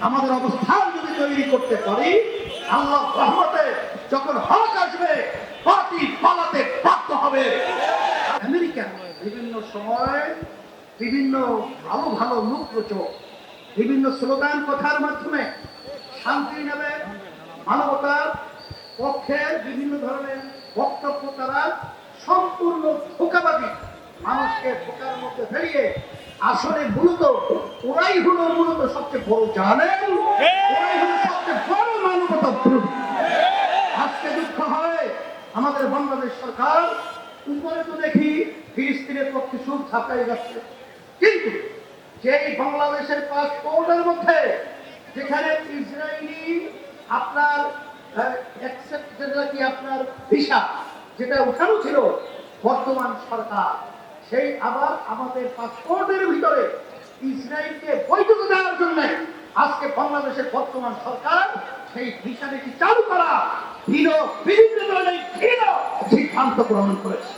আমাদের অবস্থান যদি তৈরি করতে পারি, আল্লাহ রহমতে যখন হক আসবে পার্টি পালাতে বাধ্য হবে। আমেরিকা বিভিন্ন সময় বিভিন্ন ভালো ভালো মুখরোচক বিভিন্ন স্লোগান কথার মাধ্যমে শান্তি নেবে, মানবতার পক্ষে বিভিন্ন ধরনের বক্তব্য তারা সম্পূর্ণ ধোঁকাবাজি, মানুষকে ধোঁকার মধ্যে ফেলিয়ে আসলে মূলত ওরাই হলো মূলত সবচেয়ে বড় জানেন, ওরাই হলো সবচেয়ে বড় মানবতা বিরোধী। আজকে দুঃখ হয় আমাদের বাংলাদেশ সরকার উপরে তো দেখি ফিলিস্তিনের পক্ষে সুখ ছাপাই যাচ্ছে, কিন্তু যেই বাংলাদেশের পাসপোর্টের মধ্যে যেখানে ইসরায়েলি আপনার আপনার ভিসা যেটা উঠানো ছিল বর্তমান সরকার, সেই আবার আমাদের পাসপোর্টের ভিতরে ইসরায়েলকে বৈধতা দেওয়ার জন্য আজকে বাংলাদেশের বর্তমান সরকার সেই ভিসা নীতি চালু করা বিভিন্ন ধরনের সিদ্ধান্ত গ্রহণ করেছে।